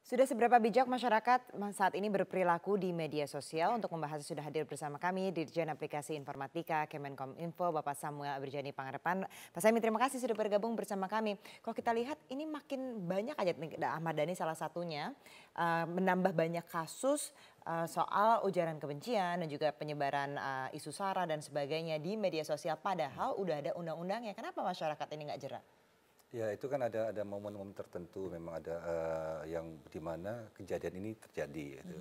Sudah seberapa bijak masyarakat saat ini berperilaku di media sosial? Untuk membahas sudah hadir bersama kami Dirjen Aplikasi Informatika Kemenkominfo Bapak Samuel Abrijani Pangarepan. Pak Sami, terima kasih sudah bergabung bersama kami. Kalau kita lihat ini makin banyak aja, Ahmad Dhani salah satunya, menambah banyak kasus soal ujaran kebencian dan juga penyebaran isu sara dan sebagainya di media sosial. Padahal udah ada undang-undangnya. Kenapa masyarakat ini nggak jerak? Ya, itu kan ada momen-momen tertentu, memang ada yang di mana kejadian ini terjadi gitu.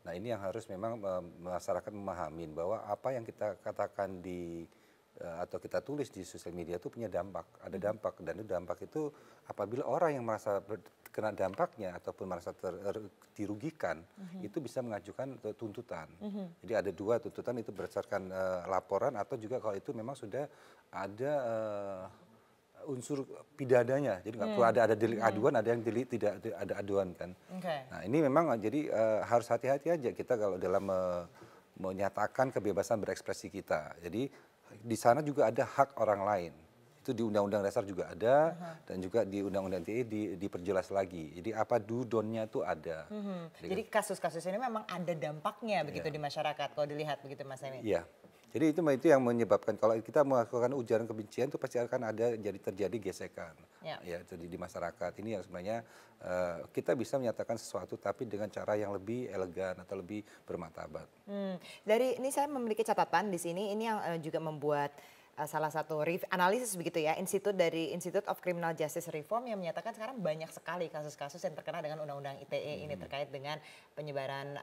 Nah, ini yang harus memang masyarakat memahamin bahwa apa yang kita katakan atau kita tulis di sosial media itu punya dampak, ada dampak, dan itu dampak itu apabila orang yang merasa kena dampaknya ataupun merasa dirugikan, itu bisa mengajukan tuntutan. Jadi ada dua tuntutan, itu berdasarkan laporan atau juga kalau itu memang sudah ada unsur pidananya, jadi nggak perlu ada delik aduan, ada yang delik tidak ada aduan kan. Nah, ini memang jadi harus hati-hati aja kita kalau dalam menyatakan kebebasan berekspresi kita. Jadi di sana juga ada hak orang lain. Itu di Undang-Undang Dasar juga ada, dan juga di Undang-Undang ITE diperjelas lagi. Jadi apa do-don'tnya itu ada. Jadi kasus-kasus ini memang ada dampaknya begitu di masyarakat kalau dilihat begitu Mas Emi. Iya. Jadi itu yang menyebabkan kalau kita melakukan ujaran kebencian itu pasti akan terjadi gesekan ya itu di masyarakat. Ini yang sebenarnya kita bisa menyatakan sesuatu tapi dengan cara yang lebih elegan atau lebih bermartabat. Dari ini saya memiliki catatan di sini, ini yang juga membuat salah satu analisis begitu ya, Institute of Criminal Justice Reform yang menyatakan sekarang banyak sekali kasus-kasus yang terkena dengan Undang-Undang ITE ini terkait dengan penyebaran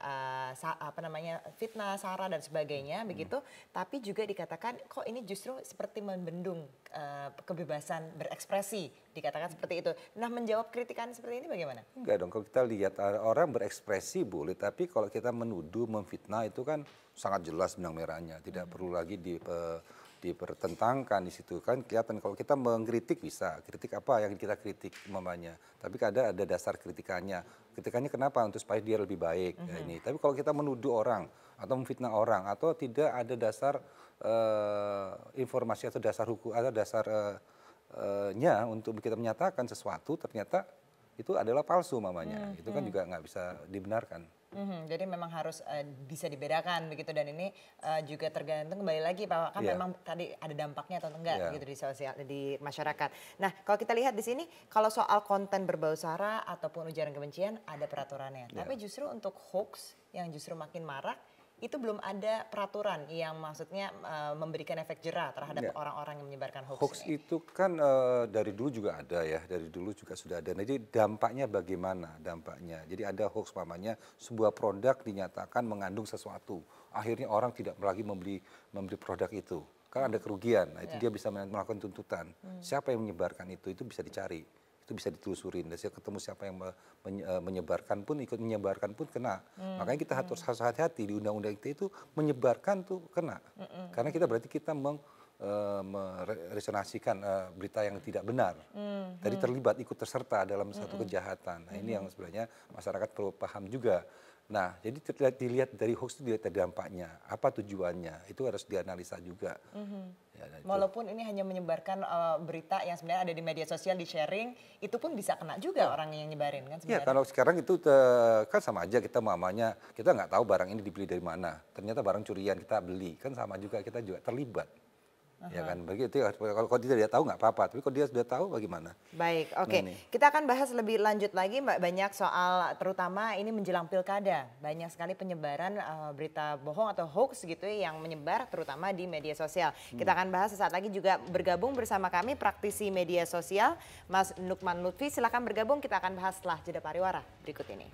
fitnah, sara dan sebagainya begitu. Tapi juga dikatakan kok ini justru seperti membendung kebebasan berekspresi, dikatakan seperti itu. Nah, menjawab kritikan seperti ini bagaimana? Enggak dong, kalau kita lihat orang berekspresi boleh, tapi kalau kita menuduh, memfitnah itu kan sangat jelas benang merahnya, tidak perlu lagi dipertentangkan di situ kan, kelihatan. Kalau kita mengkritik bisa, kritik apa yang kita kritik umpamanya, tapi ada dasar kritikannya kenapa, untuk supaya dia lebih baik ya ini. Tapi kalau kita menuduh orang atau memfitnah orang atau tidak ada dasar informasi atau dasar hukum atau dasarnya untuk kita menyatakan sesuatu, ternyata itu adalah palsu umpamanya, itu kan juga nggak bisa dibenarkan. Jadi memang harus bisa dibedakan begitu, dan ini juga tergantung kembali lagi Pak, kan memang tadi ada dampaknya atau enggak gitu di masyarakat. Nah, kalau kita lihat di sini, kalau soal konten berbau sara ataupun ujaran kebencian ada peraturannya. Tapi justru untuk hoax yang justru makin marak, itu belum ada peraturan yang maksudnya memberikan efek jera terhadap orang-orang yang menyebarkan hoax. Hoax itu kan dari dulu juga ada ya, dari dulu juga sudah ada. Nah, jadi dampaknya bagaimana dampaknya? Jadi ada hoax umpamanya sebuah produk dinyatakan mengandung sesuatu, akhirnya orang tidak lagi membeli produk itu, kan ada kerugian. Nah, itu dia bisa melakukan tuntutan. Siapa yang menyebarkan itu bisa dicari. Itu bisa ditelusurin, dan ketemu siapa yang menyebarkan pun, ikut menyebarkan pun kena. Makanya kita harus hati-hati di Undang-Undang itu menyebarkan tuh kena. Karena berarti kita meresonasikan berita yang tidak benar. Tadi terlibat, ikut terserta dalam satu kejahatan. Nah, ini yang sebenarnya masyarakat perlu paham juga. Nah, jadi dilihat dari hoax itu, dilihat dari dampaknya, apa tujuannya, itu harus dianalisa juga. Walaupun ini hanya menyebarkan berita yang sebenarnya ada di media sosial, di sharing, itu pun bisa kena juga orang yang nyebarin kan sebenarnya. Ya, kalau sekarang itu kan sama aja, kita mamanya, kita nggak tahu barang ini dibeli dari mana, ternyata barang curian kita beli, kan sama juga, kita juga terlibat. Ya kan, begitu ya. Kalau dia tahu nggak apa-apa, tapi kalau dia sudah tahu bagaimana? Baik, oke. Kita akan bahas lebih lanjut lagi banyak soal, terutama ini menjelang pilkada. Banyak sekali penyebaran berita bohong atau hoax gitu yang menyebar terutama di media sosial. Kita akan bahas sesaat lagi, juga bergabung bersama kami praktisi media sosial Mas Nukman Lutfi. Silakan bergabung, kita akan bahas setelah jeda pariwara berikut ini.